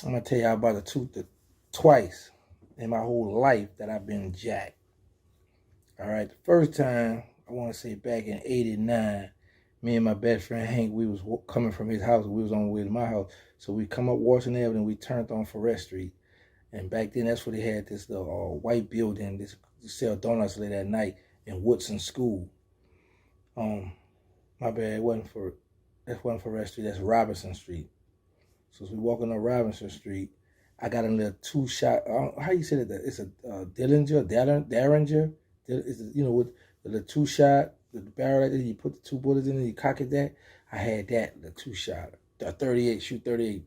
I'm gonna tell y'all about the twice in my whole life that I've been jacked. All right, the first time I want to say back in '89, me and my best friend Hank, we was coming from his house. We was on the way to my house, so we come up Washington Avenue. We turned on Forest Street, and back then that's where they had this little white building. This sell donuts late at night in Woodson School. My bad, it wasn't for that wasn't Forest Street. That's Robinson Street. So as we walking up Robinson Street, I got a little two-shot. How you say that? It's a Derringer. It's with the two-shot, the barrel like that. You put the two bullets in and you cock it that. I had that, the two-shot, the 38, shoot 38,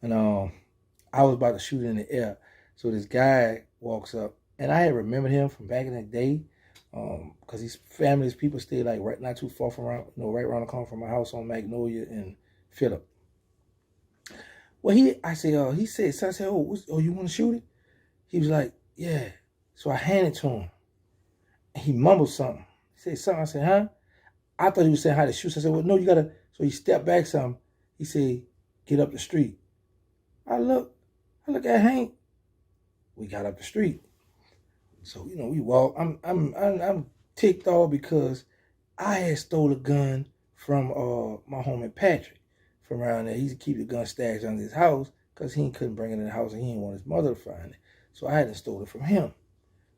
and I was about to shoot it in the air. So this guy walks up, and I had remembered him from back in the day, because his family's people stay like right not too far from right around the corner from my house on Magnolia and Phillip. Well, he said, so I said, oh, you want to shoot it? He was like, yeah. So I handed it to him. And he mumbled something. He said something. I said, huh? I thought he was saying how to shoot. So I said, well, no, you got to. So he stepped back some. He said, get up the street. I look at Hank. We got up the street. So, we walk. I'm ticked off because I had stole a gun from my homie Patrick. From around there. He used to keep the gun stashed under his house because he couldn't bring it in the house and he didn't want his mother to find it. So I had to steal it from him.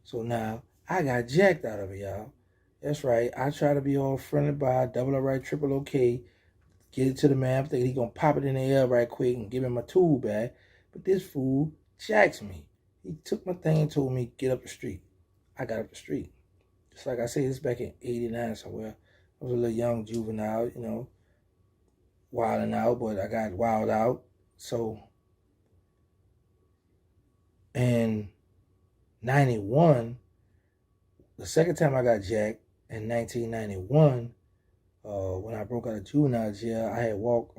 So now I got jacked out of it, y'all. That's right. I try to be all friendly by double O right, triple OK, get it to the man. I'm thinking he gonna pop it in the air right quick and give him my tool back. But this fool jacks me. He took my thing and told me, get up the street. I got up the street. Just like I said, this back in '89 somewhere. I was a little young juvenile, wilding out, but I got wild out. So in 91, the second time I got jacked in 1991, when I broke out of juvenile jail, I had walked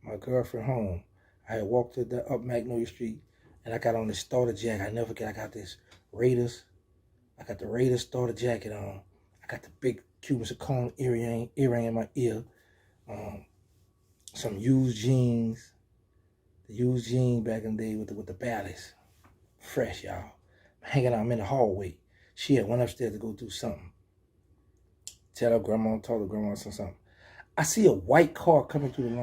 my girlfriend home. I had walked up Magnolia Street, and I got on this starter jacket. I never forget. I got this Raiders. I got the Raiders starter jacket on. I got the big Cuban zircon earring in my ear. Some used jeans. The used jeans back in the day with the ballads. Fresh, y'all. Hanging out. I'm in the hallway. She had went upstairs to go do something. Tell her grandma, told her grandma something. I see a white car coming through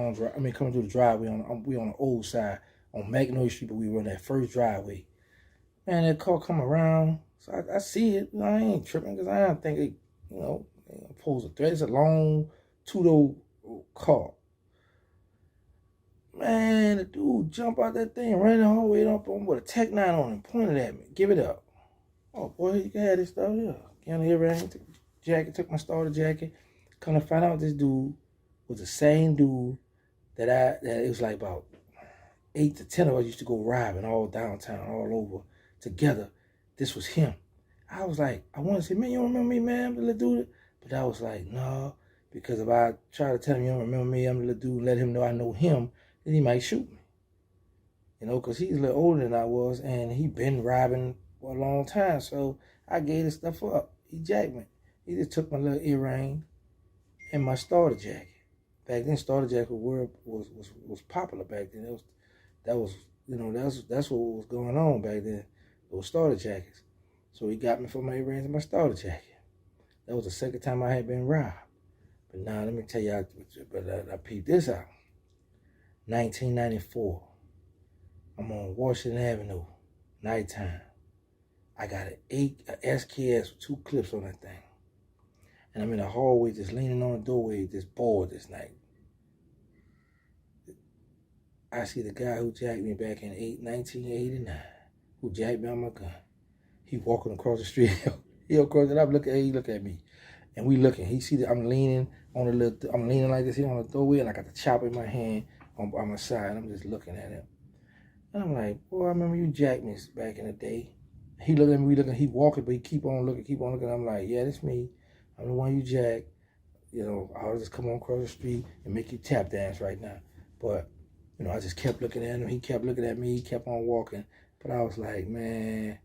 coming through the driveway. We on the old side on Magnolia Street, but we were in that first driveway. Man, that car come around. So I see it. I ain't tripping because I don't think it, pose a threat. It's a long two-door car. Man, the dude jumped out that thing, ran the whole way up with a Tech 9 on him, pointed at me. Give it up. Oh, boy, you can have this stuff here. Get on the earring, took the jacket, took my starter jacket. Come to find out this dude was the same dude that it was like about 8 to 10 of us used to go robbing all downtown, all over together. This was him. I was like, I want to say, man, you don't remember me, man? I'm the little dude. But I was like, no, because if I try to tell him you don't remember me, I'm the little dude, let him know I know him, then he might shoot me. Because he's a little older than I was, and he been robbing for a long time. So I gave this stuff up. He jacked me. He just took my little earring and my starter jacket. Back then, starter jacket was popular back then. That's what was going on back then. Those starter jackets. So he got me for my earrings and my starter jacket. That was the second time I had been robbed. But now let me tell you, I peeped this out. 1994. I'm on Washington Avenue, nighttime. I got an SKS with 2 clips on that thing. And I'm in the hallway just leaning on the doorway, just bored this night. I see the guy who jacked me back in 1989, who jacked me on my gun. He walking across the street. He across it. He look at me. And we looking. He see that I'm leaning like this here on the doorway, and I got the chopper in my hand on my side. And I'm just looking at him. And I'm like, boy, I remember you jacked me back in the day. He looked at me, we looking, he walking, but he keep on looking. I'm like, yeah, that's me. I'm the one you jacked. I'll just come on across the street and make you tap dance right now. But, I just kept looking at him. He kept looking at me. He kept on walking. But I was like, man,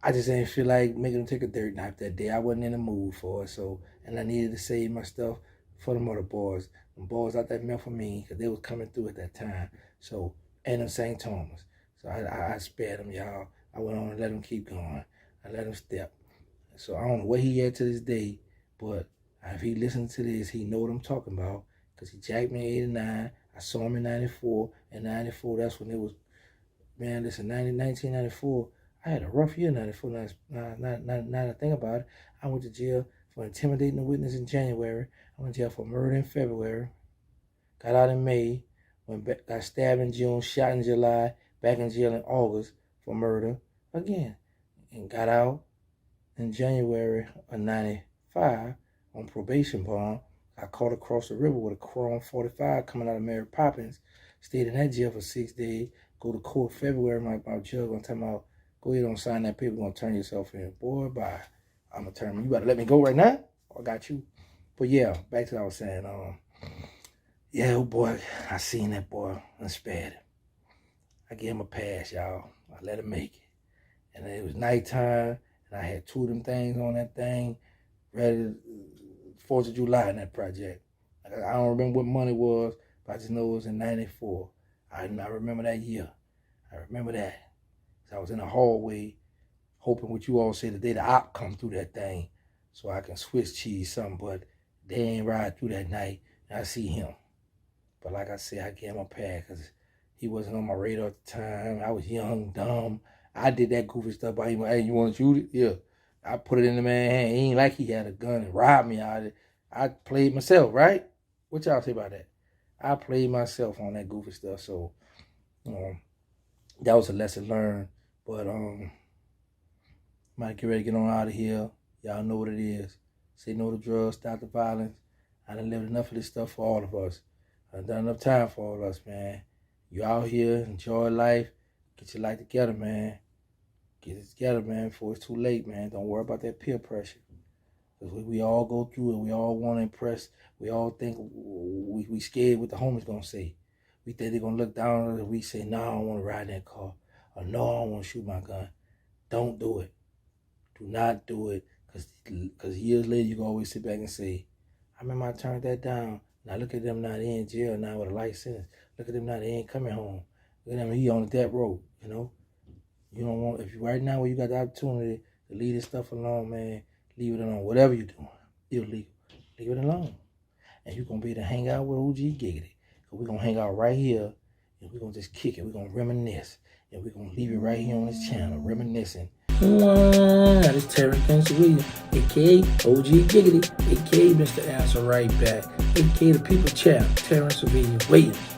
I just didn't feel like making him take a dirt nap that day. I wasn't in the mood for it. So, and I needed to save my stuff for the other boys. The boys out there meant for me because they was coming through at that time. So and in St. Thomas. So I spared him, y'all. I went on and let him keep going. I let him step. So I don't know where he at to this day, but if he listens to this, he know what I'm talking about, because he jacked me in 89. I saw him in 94. In 94, that's when it was, man, listen, 1994, I had a rough year in 94. Now I think about it, I went to jail for intimidating a witness in January. I went to jail for murder in February. Got out in May. Got stabbed in June, shot in July, back in jail in August for murder again. And got out in January of 95 on probation bond. I caught across the river with a Chrome 45 coming out of Mary Poppins. Stayed in that jail for 6 days. Go to court February. My judge gonna tell me, go ahead and sign that paper. Gonna turn yourself in. Boy, bye. I'm gonna turn me. You better let me go right now. I got you. But yeah, back to what I was saying. Yeah, oh boy, I seen that boy and spared him. I gave him a pass, y'all. I let him make it. And it was nighttime, and I had 2 of them things on that thing, ready 4th of July in that project. I don't remember what money was, but I just know it was in 94. I remember that year. I remember that. So I was in the hallway, hoping what you all say the day the op come through that thing, so I can Swiss cheese something, but they ain't ride through that night, and I see him. But like I said, I gave him a pass because he wasn't on my radar at the time. I was young, dumb. I did that goofy stuff by him. Hey, you want to shoot it? Yeah. I put it in the man's hand. He ain't like he had a gun and robbed me out of it. I played myself, right? What y'all say about that? I played myself on that goofy stuff. So, that was a lesson learned. But, might get ready to get on out of here. Y'all know what it is. Say no to drugs, stop the violence. I done lived enough of this stuff for all of us. I've done enough time for all of us, man. You out here, enjoy life. Get your life together, man. Get it together, man, before it's too late, man. Don't worry about that peer pressure. Because we all go through it. We all want to impress. We all think we scared what the homies going to say. We think they're going to look down on us and we say, no, I don't want to ride that car. Or no, I don't want to shoot my gun. Don't do it. Do not do it. Because years later, you can always sit back and say, I remember I turned that down. Now look at them now, they in jail now with a life sentence. Look at them now, they ain't coming home. Look at them, he on the death row, you know? You don't want, if you right now where you got the opportunity to leave this stuff alone, man, leave it alone. Whatever you're doing, illegal, leave it alone. And you're going to be able to hang out with OG Giggity. Because we're going to hang out right here, and we're going to just kick it. We're going to reminisce. And we're going to leave it right here on this channel, reminiscing. That is Terrance Gangsta Williams, a.k.a. OG Giggity, a.k.a. Mr. Answer Right Back, a.k.a. the People Champ, Terrance Williams.